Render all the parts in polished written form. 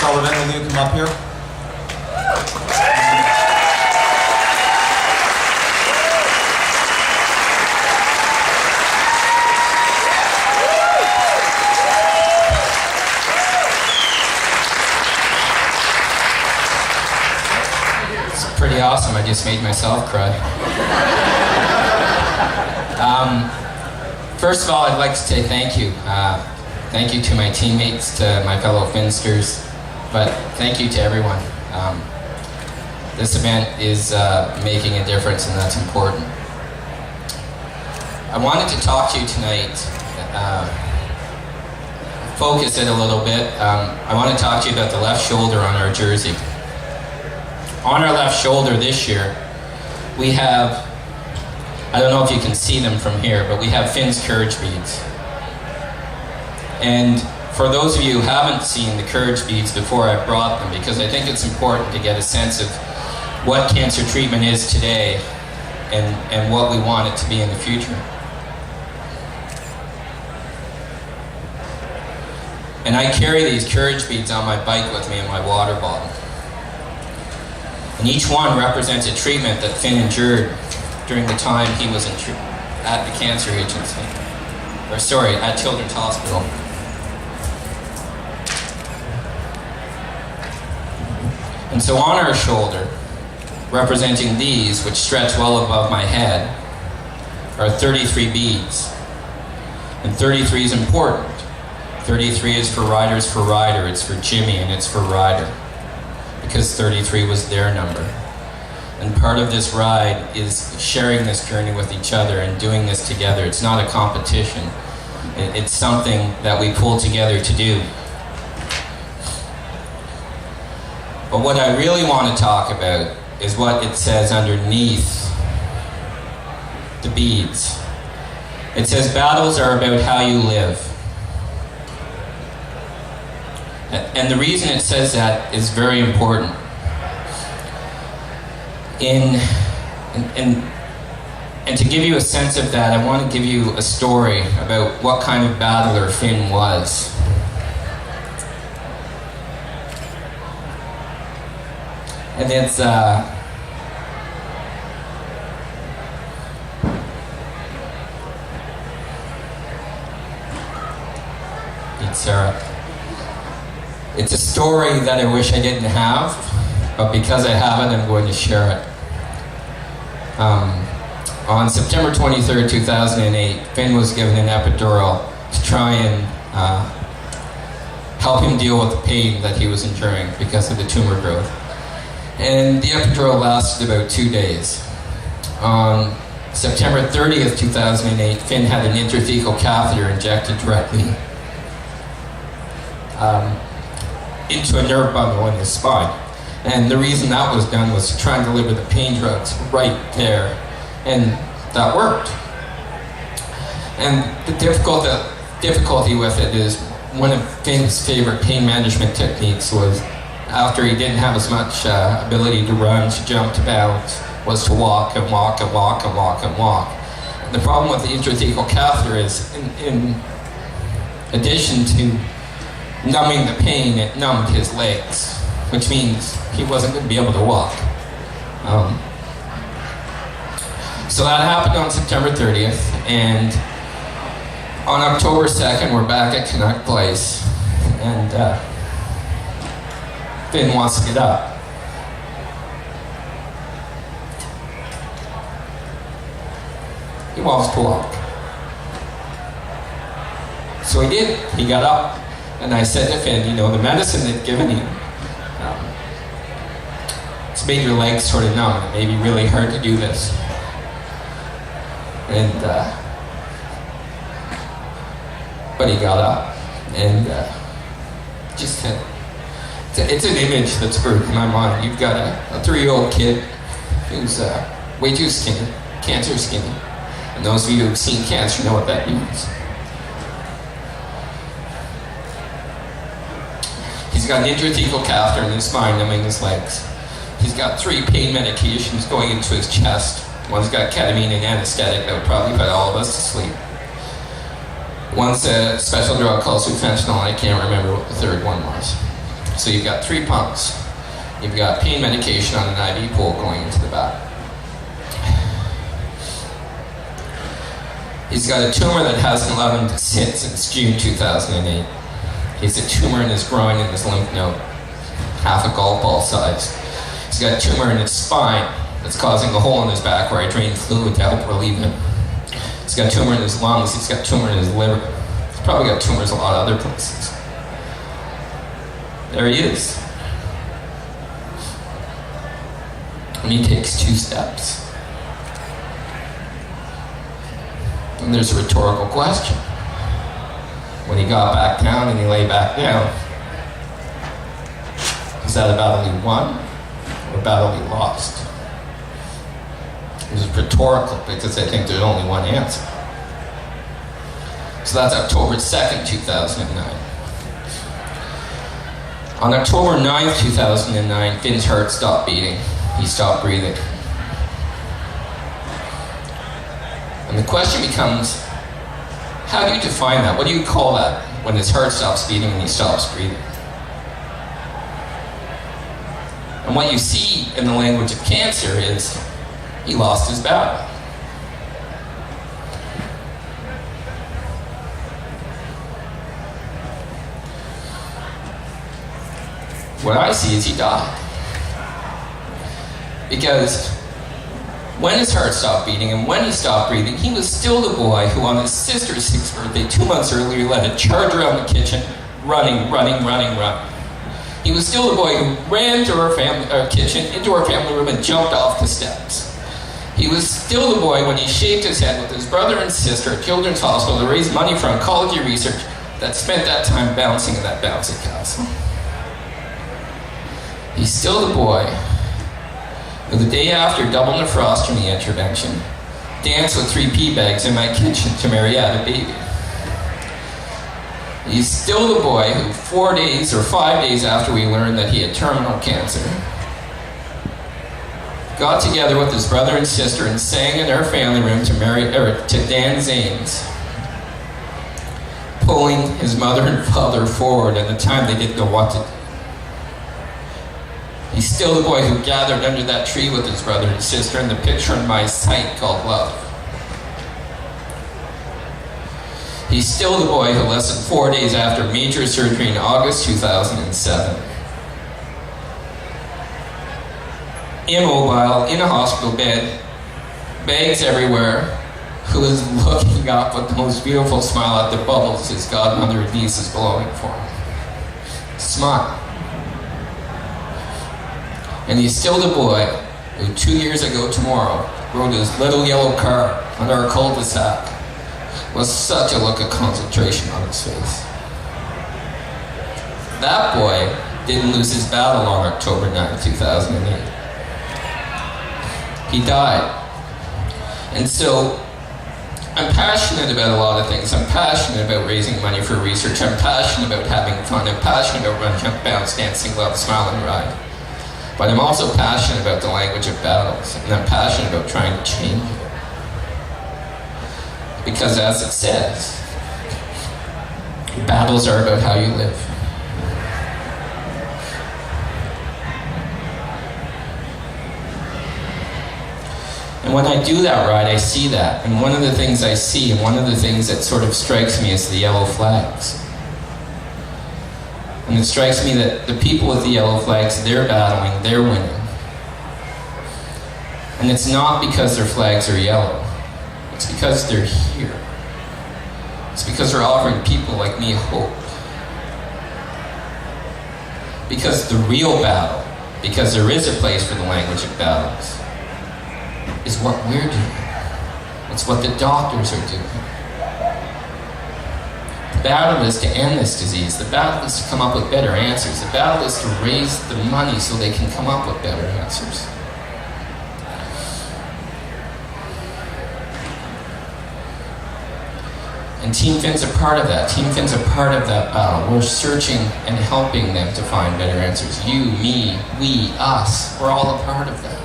Sullivan, will you come up here? It's pretty awesome. I just made myself cry. First of all, I'd like to say thank you. Thank you to my teammates, to my fellow Finsters, but thank you to everyone. This event is making a difference, and that's important. I wanted to talk to you tonight, focus it a little bit. I want to talk to you about the left shoulder on our jersey. On our left shoulder this year, we have, I don't know if you can see them from here, but we have Finn's courage beads. And for those of you who haven't seen the courage beads before, I brought them because I think it's important to get a sense of what cancer treatment is today and what we want it to be in the future. And I carry these courage beads on my bike with me in my water bottle. And each one represents a treatment that Finn endured during the time he was at the cancer agency. At Children's Hospital. And so on our shoulder, representing these, which stretch well above my head, are 33 beads. And 33 is important. 33 is for Riders for Ryder, it's for Jimmy, and it's for Ryder. Because 33 was their number. And part of this ride is sharing this journey with each other and doing this together. It's not a competition. It's something that we pull together to do. But what I really want to talk about is what it says underneath the beads. It says, battles are about how you live. And the reason it says that is very important. And to give you a sense of that, I want to give you a story about what kind of battler Finn was. And it's Sarah. It's a story that I wish I didn't have, but because I have it, I'm going to share it. On September 23rd, 2008, Finn was given an epidural to try and help him deal with the pain that he was enduring because of the tumor growth. And the epidural lasted about 2 days. On September 30th, 2008, Finn had an intrathecal catheter injected directly into a nerve bundle in his spine. And the reason that was done was to try and deliver the pain drugs right there. And that worked. And the difficulty with it is one of Finn's favorite pain management techniques was, after he didn't have as much ability to run, to jump, to bounce, was to walk and walk and walk and walk and walk. And the problem with the intrathecal catheter is, in addition to numbing the pain, it numbed his legs, which means he wasn't going to be able to walk. So that happened on September 30th, and on October 2nd, we're back at Canuck Place, and Finn wants to get up. He wants to walk. So he did. He got up, and I said to Finn, you know, the medicine they've given you, it's made your legs sort of numb. It may be really hard to do this. And, but he got up, and just said, it's an image that's burned in my mind. You've got a 3-year-old kid who's way too skinny, cancer skinny. And those of you who've seen cancer know what that means. He's got an intrathecal catheter in his spine numbing his legs. He's got 3 pain medications going into his chest. One's got ketamine and anesthetic that would probably put all of us to sleep. One's a special drug called fentanyl, and I can't remember what the third one was. So you've got 3 pumps. You've got pain medication on an IV pole going into the back. He's got a tumor that hasn't allowed him to sit since June 2008. He's a tumor in his groin and his lymph node, half a golf ball size. He's got a tumor in his spine that's causing a hole in his back where I drain fluid to help relieve him. He's got a tumor in his lungs. He's got a tumor in his liver. He's probably got tumors in a lot of other places. There he is. And he takes 2 steps. And there's a rhetorical question. When he got back down and he lay back down, is that a battle he won or a battle he lost? It was rhetorical because I think there's only one answer. So that's October 2nd, 2009. On October 9th, 2009, Finn's heart stopped beating. He stopped breathing. And the question becomes, how do you define that? What do you call that when his heart stops beating and he stops breathing? And what you see in the language of cancer is he lost his battle. What I see is he died. Because when his heart stopped beating and when he stopped breathing, he was still the boy who on his sister's 6th birthday, 2 months earlier, led a charge around the kitchen, running. He was still the boy who ran to our kitchen, into our family room and jumped off the steps. He was still the boy when he shaved his head with his brother and sister at Children's Hospital to raise money for oncology research that spent that time bouncing in that bouncy castle. He's still the boy who the day after double nephrostomy intervention danced with 3 pea bags in my kitchen to Marietta baby. He's still the boy who 4 days or 5 days after we learned that he had terminal cancer, got together with his brother and sister and sang in our family room to Dan Zanes, pulling his mother and father forward at the time they didn't know what to do. He's still the boy who gathered under that tree with his brother and sister in the picture in my sight called love. He's still the boy who less than 4 days after major surgery in August 2007, immobile, in a hospital bed, bags everywhere, who is looking up with the most beautiful smile at the bubbles his godmother and niece is blowing for him. Smile. And he's still the boy who 2 years ago tomorrow rode his little yellow car under our cul-de-sac with such a look of concentration on his face. That boy didn't lose his battle on October 9, 2008. He died. And so I'm passionate about a lot of things. I'm passionate about raising money for research. I'm passionate about having fun. I'm passionate about run, jump, bounce, dancing, love, smile, and ride. But I'm also passionate about the language of battles, and I'm passionate about trying to change it. Because as it says, battles are about how you live. And when I do that ride, I see that. And one of the things I see, and one of the things that sort of strikes me is the yellow flags. And it strikes me that the people with the yellow flags, they're battling, they're winning. And it's not because their flags are yellow. It's because they're here. It's because they're offering people like me hope. Because the real battle, because there is a place for the language of battles, is what we're doing. It's what the doctors are doing. The battle is to end this disease. The battle is to come up with better answers. The battle is to raise the money so they can come up with better answers. And Team Finn's a part of that. Team Finn's a part of that battle. We're searching and helping them to find better answers. You, me, we, us, we're all a part of that.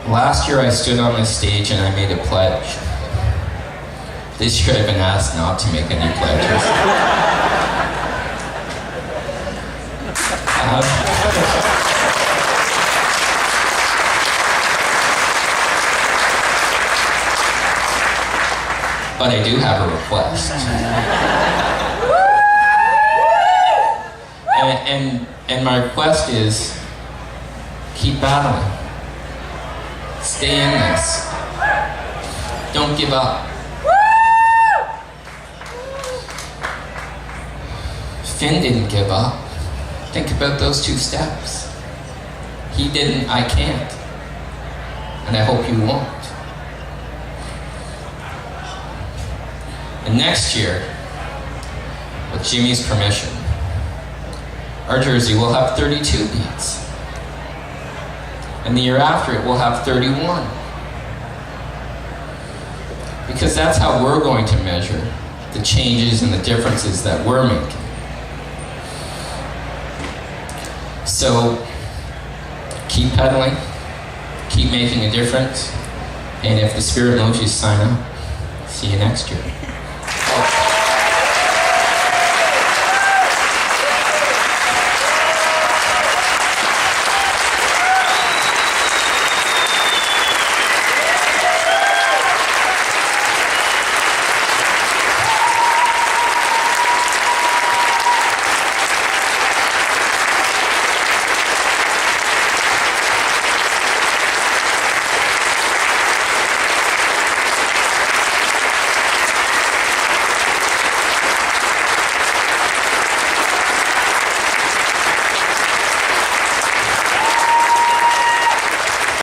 Last year I stood on this stage and I made a pledge. This year I've been asked not to make any pledges. But I do have a request. And my request is, keep battling. Stay in this. Don't give up. Finn didn't give up. Think about those 2 steps. He didn't, I can't. And I hope you won't. And next year, with Jimmy's permission, our jersey will have 32 beats. And the year after it will have 31. Because that's how we're going to measure the changes and the differences that we're making. So, keep pedaling, keep making a difference, and if the Spirit moves you, sign up. See you next year.